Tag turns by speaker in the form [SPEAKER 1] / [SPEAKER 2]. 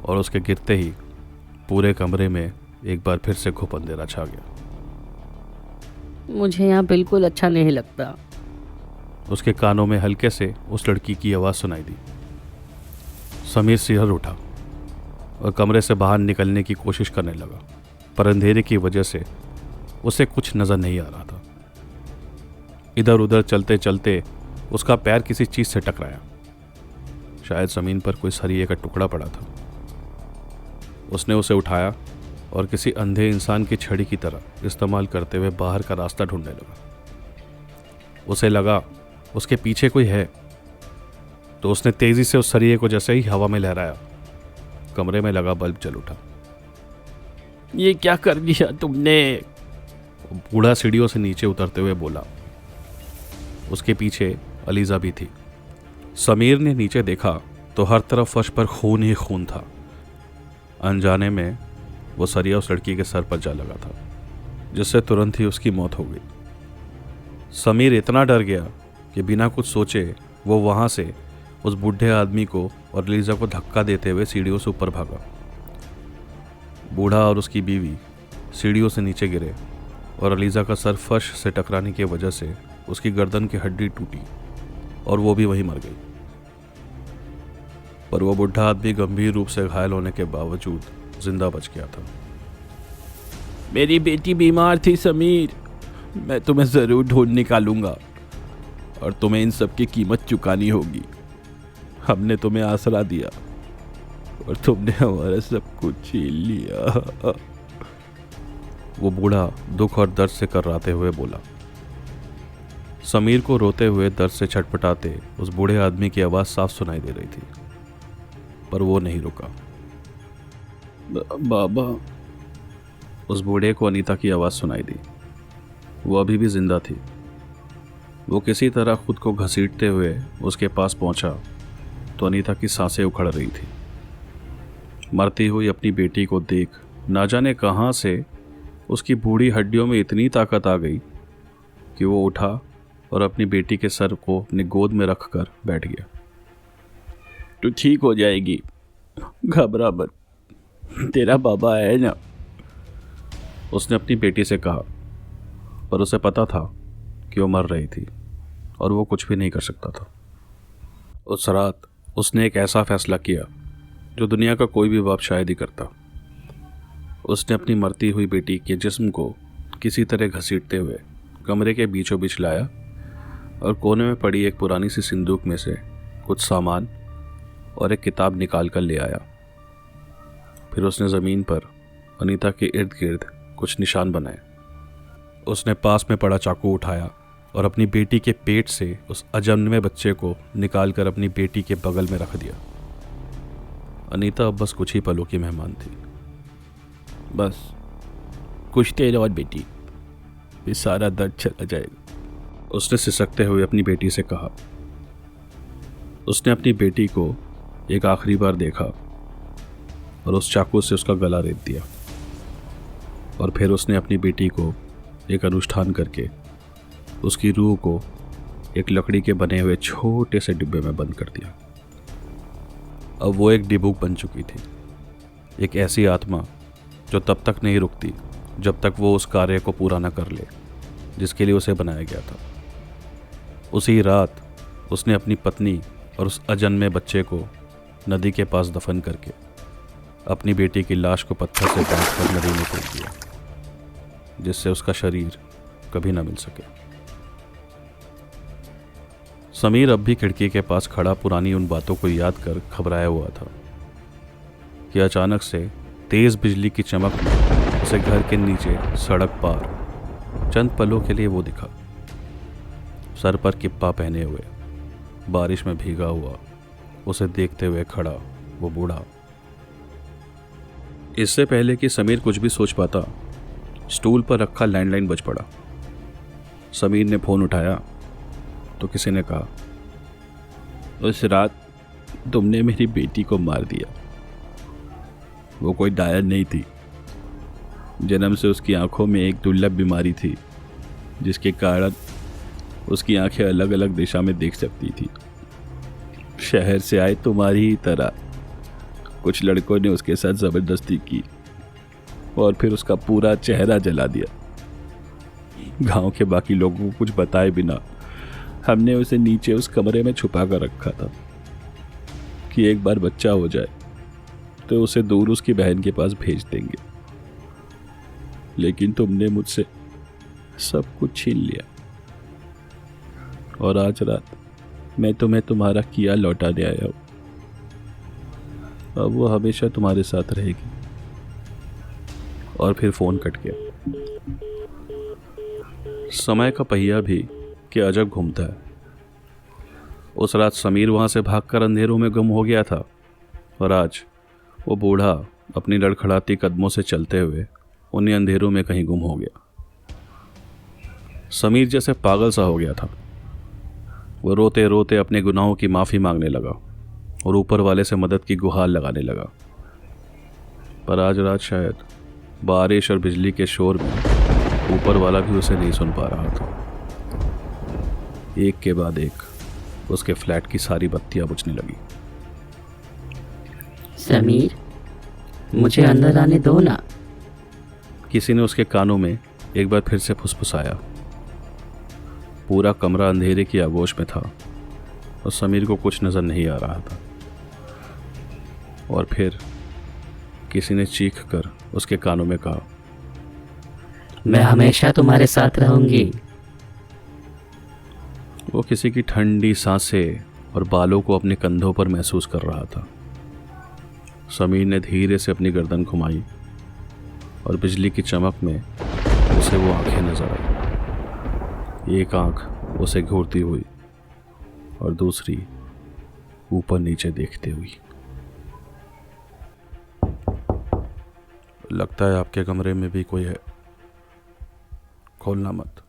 [SPEAKER 1] और उसके गिरते ही पूरे कमरे में एक बार फिर से घुप अंधेरा छा गया।
[SPEAKER 2] मुझे यहाँ बिल्कुल अच्छा नहीं लगता।
[SPEAKER 1] उसके कानों में हल्के से उस लड़की की आवाज़ सुनाई दी। समीर सिहर उठा और कमरे से बाहर निकलने की कोशिश करने लगा, पर अंधेरे की वजह से उसे कुछ नज़र नहीं आ रहा था। इधर उधर चलते चलते उसका पैर किसी चीज़ से टकराया। शायद ज़मीन पर कोई सरिये का टुकड़ा पड़ा था। उसने उसे उठाया और किसी अंधे इंसान की छड़ी की तरह इस्तेमाल करते हुए बाहर का रास्ता ढूंढने लगा। उसे लगा उसके पीछे कोई है, तो उसने तेज़ी से उस सरिये को जैसे ही हवा में लहराया, कमरे में लगा बल्ब जल उठा।
[SPEAKER 2] ये क्या कर दिया तुमने?
[SPEAKER 1] बूढ़ा सीढ़ियों से नीचे उतरते हुए बोला। उसके पीछे अलीज़ा भी थी। समीर ने नीचे देखा तो हर तरफ फर्श पर खून ही खून था। अनजाने में वो सरिया उस लड़की के सर पर जा लगा था, जिससे तुरंत ही उसकी मौत हो गई। समीर इतना डर गया कि बिना कुछ सोचे वो वहाँ से उस बूढ़े आदमी को और अलीज़ा को धक्का देते हुए सीढ़ियों से ऊपर भागा। बूढ़ा और उसकी बीवी सीढ़ियों से नीचे गिरे और अलीज़ा का सर फर्श से टकराने की वजह से उसकी गर्दन की हड्डी टूटी और वो भी वहीं मर गई। पर वो बूढ़ा आदमी गंभीर रूप से घायल होने के बावजूद जिंदा बच गया था।
[SPEAKER 2] मेरी बेटी बीमार थी समीर। मैं तुम्हें ज़रूर ढूंढ निकालूंगा और तुम्हें इन सब की कीमत चुकानी होगी। हमने तुम्हें आसरा दिया और तुमने हमारा सब कुछ छीन लिया।
[SPEAKER 1] वो बूढ़ा दुख और दर्द से कर्राते हुए बोला। समीर को रोते हुए दर्द से छटपटाते उस बूढ़े आदमी की आवाज़ साफ सुनाई दे रही थी, पर वो नहीं रुका।
[SPEAKER 2] बाबा।
[SPEAKER 1] उस बूढ़े को अनीता की आवाज़ सुनाई दी। वो अभी भी जिंदा थी। वो किसी तरह खुद को घसीटते हुए उसके पास पहुंचा तो अनीता की सांसें उखड़ रही थी। मरती हुई अपनी बेटी को देख ना जाने कहाँ से उसकी बूढ़ी हड्डियों में इतनी ताकत आ गई कि वो उठा और अपनी बेटी के सर को अपनी गोद में रखकर बैठ गया।
[SPEAKER 2] तू ठीक हो जाएगी, घबरा मत, तेरा बाबा है ना।
[SPEAKER 1] उसने अपनी बेटी से कहा, पर उसे पता था कि वो मर रही थी और वो कुछ भी नहीं कर सकता था। उस रात उसने एक ऐसा फैसला किया जो दुनिया का कोई भी बाप शायद ही करता। उसने अपनी मरती हुई बेटी के जिस्म को किसी तरह घसीटते हुए कमरे के बीचों बीच लाया और कोने में पड़ी एक पुरानी सी सिंदूक में से कुछ सामान और एक किताब निकाल कर ले आया। फिर उसने ज़मीन पर अनीता के इर्द गिर्द कुछ निशान बनाए। उसने पास में पड़ा चाकू उठाया और अपनी बेटी के पेट से उस अजन्मे बच्चे को निकाल कर अपनी बेटी के बगल में रख दिया। अनीता अब बस कुछ ही पलों की मेहमान थी।
[SPEAKER 2] बस कुछ देर और बेटी, फिर सारा दर्द चला जाएगा,
[SPEAKER 1] उसने सिसकते हुए अपनी बेटी से कहा। उसने अपनी बेटी को एक आखिरी बार देखा और उस चाकू से उसका गला रेत दिया और फिर उसने अपनी बेटी को एक अनुष्ठान करके उसकी रूह को एक लकड़ी के बने हुए छोटे से डिब्बे में बंद कर दिया। अब वो एक डिबूक बन चुकी थी, एक ऐसी आत्मा जो तब तक नहीं रुकती जब तक वो उस कार्य को पूरा न कर ले जिसके लिए उसे बनाया गया था। उसी रात उसने अपनी पत्नी और उस अजन्मे बच्चे को नदी के पास दफन करके अपनी बेटी की लाश को पत्थर से बांध कर नदी में फेंक दिया, जिससे उसका शरीर कभी न मिल सके। समीर अब भी खिड़की के पास खड़ा पुरानी उन बातों को याद कर घबराया हुआ था कि अचानक से तेज बिजली की चमक में उसे घर के नीचे सड़क पार चंद पलों के लिए वो दिखा। सर पर किप्पा पहने हुए, बारिश में भीगा हुआ, उसे देखते हुए खड़ा वो बूढ़ा। इससे पहले कि समीर कुछ भी सोच पाता, स्टूल पर रखा लैंडलाइन बज पड़ा। समीर ने फ़ोन उठाया तो किसी ने कहा,
[SPEAKER 2] उस रात तुमने मेरी बेटी को मार दिया। वो कोई डायन नहीं थी। जन्म से उसकी आंखों में एक दुर्लभ बीमारी थी जिसके कारण उसकी आंखें अलग अलग दिशा में देख सकती थी। शहर से आए तुम्हारी ही तरह कुछ लड़कों ने उसके साथ ज़बरदस्ती की और फिर उसका पूरा चेहरा जला दिया। गांव के बाकी लोगों को कुछ बताए बिना हमने उसे नीचे उस कमरे में छुपा कर रखा था कि एक बार बच्चा हो जाए तो उसे दूर उसकी बहन के पास भेज देंगे। लेकिन तुमने मुझसे सब कुछ छीन लिया और आज रात मैं तुम्हें तुम्हारा किया लौटाने आया हूं। अब वो हमेशा तुम्हारे साथ रहेगी। और फिर फोन कट गया। समय का पहिया भी क्या अजब घूमता है। उस रात समीर वहां से भागकर अंधेरों में गुम हो गया था और आज वो बूढ़ा अपनी लड़खड़ाती कदमों से चलते हुए उन्हीं अंधेरों में कहीं गुम हो गया। समीर जैसे पागल सा हो गया था। वो रोते रोते अपने गुनाहों की माफ़ी मांगने लगा और ऊपर वाले से मदद की गुहार लगाने लगा। पर आज रात शायद बारिश और बिजली के शोर में ऊपर वाला भी उसे नहीं सुन पा रहा था। एक के बाद एक उसके फ्लैट की सारी बत्तियां बुझने लगी।
[SPEAKER 3] समीर, मुझे अंदर आने दो ना।
[SPEAKER 1] किसी ने उसके कानों में एक बार फिर से फुसफुसाया। पूरा कमरा अंधेरे की आगोश में था और समीर को कुछ नजर नहीं आ रहा था। और फिर किसी ने चीख कर उसके कानों में कहा,
[SPEAKER 3] मैं हमेशा तुम्हारे साथ रहूंगी।
[SPEAKER 1] वो किसी की ठंडी सांसें और बालों को अपने कंधों पर महसूस कर रहा था। समीर ने धीरे से अपनी गर्दन घुमाई और बिजली की चमक में उसे वो आंखें नजर आई। एक आंख उसे घूरती हुई और दूसरी ऊपर नीचे देखते हुई। लगता है आपके कमरे में भी कोई है, खोलना मत।